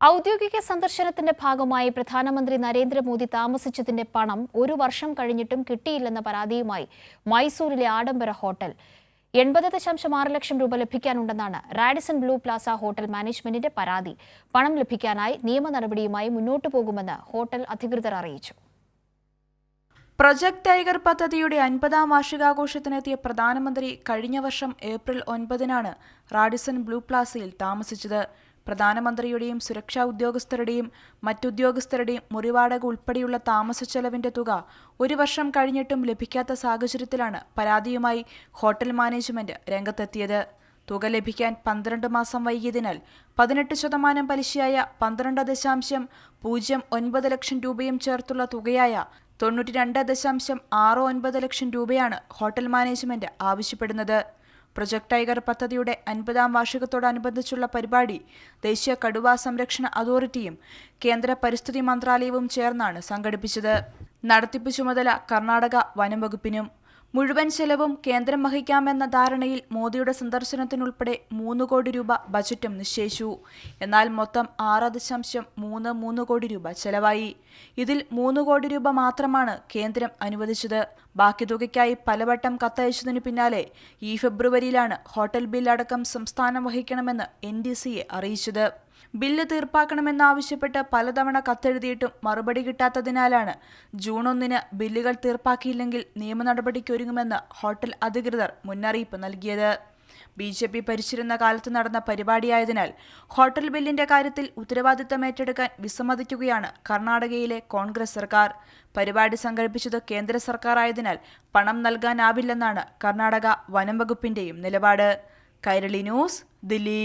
ഔദ്യോഗിക സന്ദർശനത്തിന്റെ ഭാഗമായി പ്രധാനമന്ത്രി നരേന്ദ്രമോദി താമസിച്ചതിന്റെ പണം ഒരു വർഷം കഴിഞ്ഞിട്ടും കിട്ടിയില്ലെന്ന പരാതിയുമായി മൈസൂരിലെ ആഡംബര ഹോട്ടൽ 80.6 ലക്ഷം രൂപ ലഭിക്കാനുണ്ടെന്നാണ് റാഡിസൺ ബ്ലൂ പ്ലാസ ഹോട്ടൽ മാനേജ്മെന്റിന്റെ പരാതി. പണം ലഭിക്കാനായി നിയമ നടപടിയുമായി മുന്നോട്ടു പോകുമെന്ന് ഹോട്ടൽ അധികൃതർ അറിയിച്ചു. പ്രൊജക്ട് ടൈഗർ പദ്ധതിയുടെ 50ാം വാർഷികാഘോഷത്തിനെത്തിയ പ്രധാനമന്ത്രി കഴിഞ്ഞ വർഷം ഏപ്രിൽ 9-നാണ് റാഡിസൺ ബ്ലൂ പ്ലാസയിൽ താമസിച്ചത്. പ്രധാനമന്ത്രിയുടെയും സുരക്ഷാ ഉദ്യോഗസ്ഥരുടെയും മറ്റുദ്യോഗസ്ഥരുടെയും മുറിവാടക ഉൾപ്പെടെയുള്ള താമസ ചെലവിന്റെ തുക ഒരു വർഷം കഴിഞ്ഞിട്ടും ലഭിക്കാത്ത സാഹചര്യത്തിലാണ് പരാതിയുമായി ഹോട്ടൽ മാനേജ്മെന്റ് രംഗത്തെത്തിയത്. തുക ലഭിക്കാൻ 12 മാസം വൈകിയതിനാൽ 18% പലിശയായ 12.09 ലക്ഷം രൂപയും ചേർത്തുള്ള തുകയായ 92.69 ലക്ഷം രൂപയാണ് ഹോട്ടൽ മാനേജ്മെന്റ് ആവശ്യപ്പെടുന്നത്. പ്രൊജക്ട് ടൈഗർ പദ്ധതിയുടെ 50ാം വാർഷികത്തോടനുബന്ധിച്ചുള്ള പരിപാടി ദേശീയ കടുവാ സംരക്ഷണ അതോറിറ്റിയും കേന്ദ്ര പരിസ്ഥിതി മന്ത്രാലയവും ചേർന്നാണ് സംഘടിപ്പിച്ചത്. നടത്തിപ്പ് ചുമതല കർണാടക വനം വകുപ്പിനും. മുഴുവൻ ചെലവും കേന്ദ്രം വഹിക്കാമെന്ന ധാരണയിൽ മോദിയുടെ സന്ദർശനത്തിനുൾപ്പെടെ 3 കോടി രൂപ ബജറ്റും നിശ്ചയിച്ചു. എന്നാൽ മൊത്തം 6.33 കോടി രൂപ ചെലവായി. ഇതിൽ 3 കോടി രൂപ മാത്രമാണ് കേന്ദ്രം അനുവദിച്ചത്. ബാക്കി തുകയ്ക്കായി പലവട്ടം കത്തയച്ചതിനു പിന്നാലെ ഈ ഫെബ്രുവരിയിലാണ് ഹോട്ടൽ ബില്ലടക്കം സംസ്ഥാനം വഹിക്കണമെന്ന് NDCA അറിയിച്ചത്. ബില്ല് തീർപ്പാക്കണമെന്നാവശ്യപ്പെട്ട് പലതവണ കത്തെഴുതിയിട്ടും മറുപടി കിട്ടാത്തതിനാലാണ് ജൂൺ 1-ന് ബില്ലുകൾ തീർപ്പാക്കിയില്ലെങ്കിൽ നിയമ നടപടിക്കൊരുങ്ങുമെന്ന് ഹോട്ടൽ അധികൃതർ മുന്നറിയിപ്പ് നൽകിയത്. BJP ഭരിച്ചിരുന്ന കാലത്ത് നടന്ന പരിപാടിയായതിനാൽ ഹോട്ടൽ ബില്ലിന്റെ കാര്യത്തിൽ ഉത്തരവാദിത്തം ഏറ്റെടുക്കാൻ വിസമ്മതിക്കുകയാണ് കർണാടകയിലെ കോൺഗ്രസ് സർക്കാർ. പരിപാടി സംഘടിപ്പിച്ചത് കേന്ദ്ര സർക്കാർ ആയതിനാൽ പണം നൽകാനാവില്ലെന്നാണ് കർണാടക വനം വകുപ്പിന്റെയും നിലപാട്. കൈരളി ന്യൂസ്, ദില്ലി.